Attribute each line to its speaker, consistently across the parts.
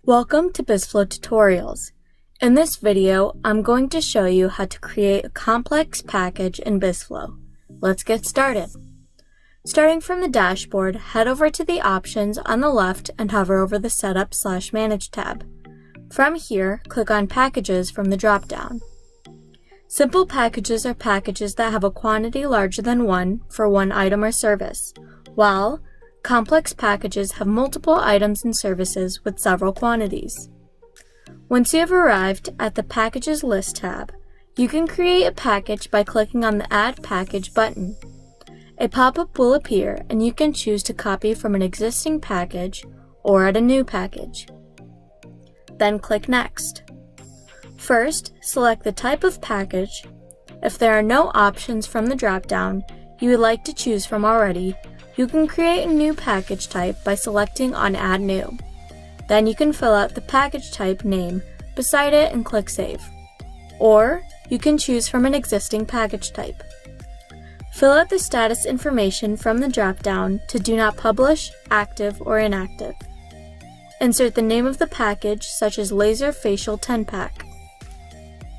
Speaker 1: Welcome to bizzflo Tutorials. In this video, I'm going to show you how to create a complex package in bizzflo. Let's get started. Starting from the dashboard, head over to the options on the left and hover over the Setup/Manage tab. From here, click on Packages from the drop-down. Simple packages are packages that have a quantity larger than 1 for one item or service, while complex packages have multiple items and services with several quantities. Once you have arrived at the Packages List tab, you can create a package by clicking on the Add Package button. A pop-up will appear and you can choose to copy from an existing package or add a new package. Then click Next. First, select the type of package. If there are no options from the drop-down you would like to choose from already, you can create a new package type by selecting on Add New. Then you can fill out the package type name beside it and click Save. Or you can choose from an existing package type. Fill out the status information from the drop-down to Do Not Publish, Active, or Inactive. Insert the name of the package, such as Laser Facial 10-Pack.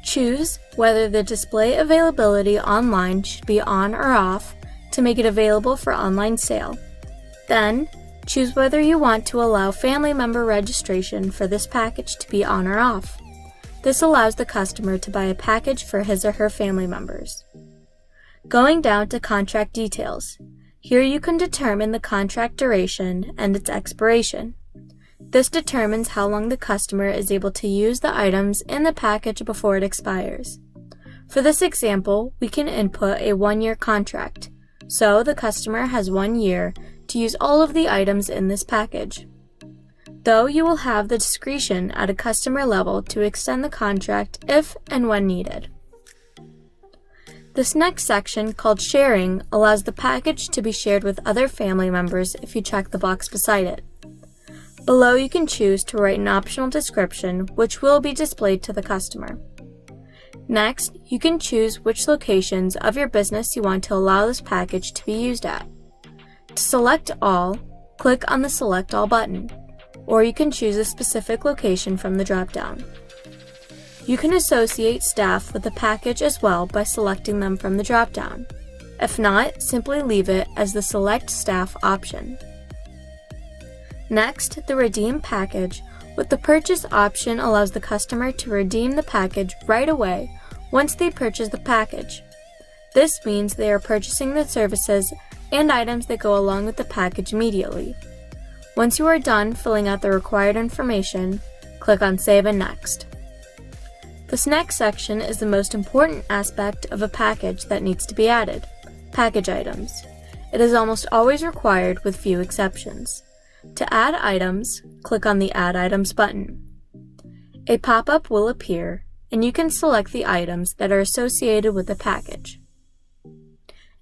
Speaker 1: Choose whether the display availability online should be on or off to make it available for online sale. Then, choose whether you want to allow family member registration for this package to be on or off. This allows the customer to buy a package for his or her family members. Going down to Contract Details. Here you can determine the contract duration and its expiration. This determines how long the customer is able to use the items in the package before it expires. For this example, we can input a 1-year contract, so the customer has 1 year to use all of the items in this package. Though you will have the discretion at a customer level to extend the contract if and when needed. This next section, called Sharing, allows the package to be shared with other family members if you check the box beside it. Below, you can choose to write an optional description which will be displayed to the customer. Next, you can choose which locations of your business you want to allow this package to be used at. To select all, click on the Select All button, or you can choose a specific location from the drop-down. You can associate staff with the package as well by selecting them from the drop-down. If not, simply leave it as the Select Staff option. Next, the Redeem package with the Purchase option allows the customer to redeem the package right away once they purchase the package. This means they are purchasing the services and items that go along with the package immediately. Once you are done filling out the required information, click on Save and Next. This next section is the most important aspect of a package that needs to be added: package items. It is almost always required with few exceptions. To add items, click on the Add Items button. A pop-up will appear, and you can select the items that are associated with the package.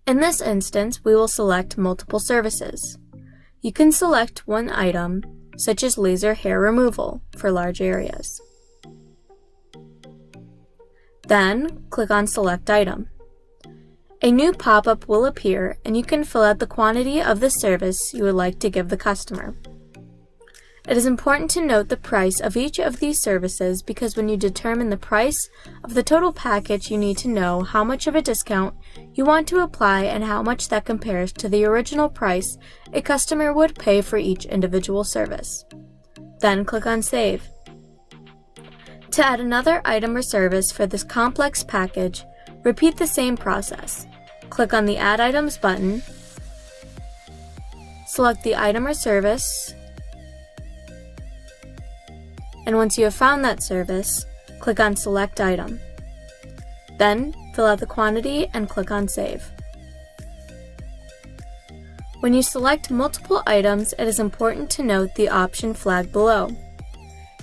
Speaker 1: In this instance, we will select multiple services. You can select one item, such as laser hair removal, for large areas. Then, click on Select Item. A new pop-up will appear and you can fill out the quantity of the service you would like to give the customer. It is important to note the price of each of these services because when you determine the price of the total package, you need to know how much of a discount you want to apply and how much that compares to the original price a customer would pay for each individual service. Then click on Save. To add another item or service for this complex package, repeat the same process. Click on the Add Items button, select the item or service, and once you have found that service, click on Select Item. Then, fill out the quantity and click on Save. When you select multiple items, it is important to note the option flag below.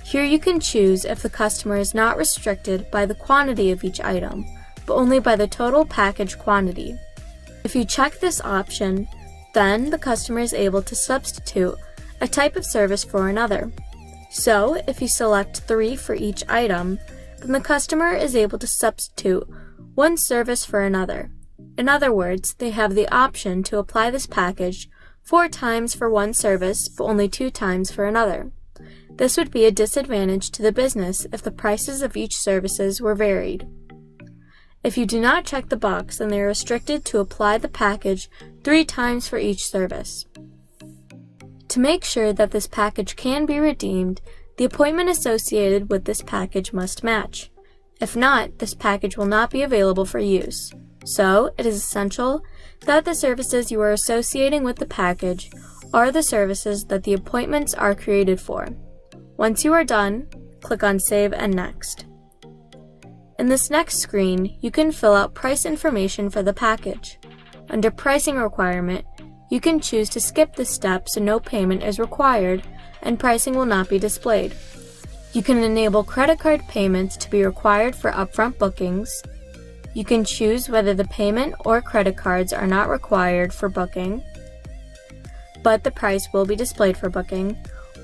Speaker 1: Here you can choose if the customer is not restricted by the quantity of each item, but only by the total package quantity. If you check this option, then the customer is able to substitute a type of service for another. So, if you select 3 for each item, then the customer is able to substitute one service for another. In other words, they have the option to apply this package 4 times for one service, but only 2 times for another. This would be a disadvantage to the business if the prices of each services were varied. If you do not check the box, then they are restricted to apply the package 3 times for each service. To make sure that this package can be redeemed, the appointment associated with this package must match. If not, this package will not be available for use. So, it is essential that the services you are associating with the package are the services that the appointments are created for. Once you are done, click on Save and Next. In this next screen, you can fill out price information for the package. Under Pricing Requirement, you can choose to skip this step so no payment is required and pricing will not be displayed. You can enable credit card payments to be required for upfront bookings. You can choose whether the payment or credit cards are not required for booking, but the price will be displayed for booking,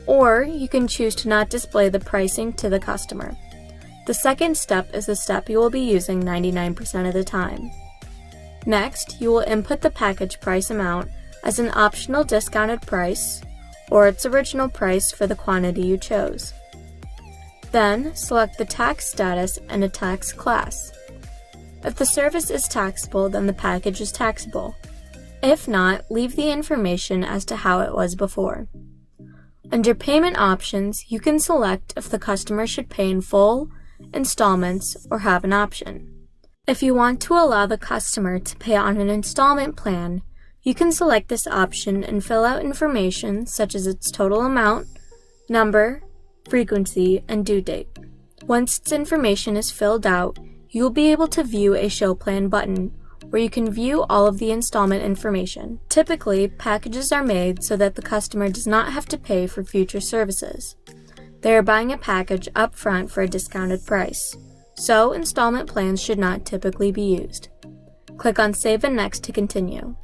Speaker 1: or you can choose to not display the pricing to the customer. The second step is the step you will be using 99% of the time. Next, you will input the package price amount as an optional discounted price, or its original price for the quantity you chose. Then, select the tax status and a tax class. If the service is taxable, then the package is taxable. If not, leave the information as to how it was before. Under Payment Options, you can select if the customer should pay in full, installments, or have an option. If you want to allow the customer to pay on an installment plan, you can select this option and fill out information such as its total amount, number, frequency, and due date. Once its information is filled out, you will be able to view a Show Plan button, where you can view all of the installment information. Typically, packages are made so that the customer does not have to pay for future services. They are buying a package up front for a discounted price, so installment plans should not typically be used. Click on Save and Next to continue.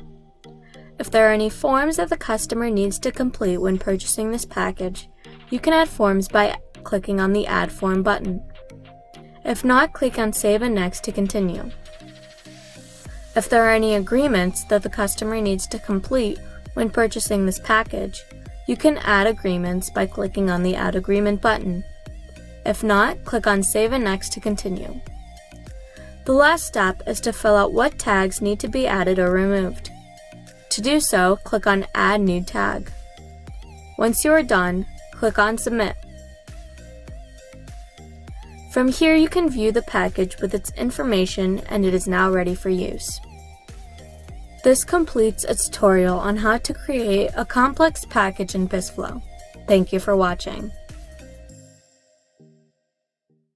Speaker 1: If there are any forms that the customer needs to complete when purchasing this package, you can add forms by clicking on the Add Form button. If not, click on Save and Next to continue. If there are any agreements that the customer needs to complete when purchasing this package, you can add agreements by clicking on the Add Agreement button. If not, click on Save and Next to continue. The last step is to fill out what tags need to be added or removed. To do so, click on Add New Tag. Once you are done, click on Submit. From here you can view the package with its information and it is now ready for use. This completes a tutorial on how to create a complex package in bizzflo. Thank you for watching.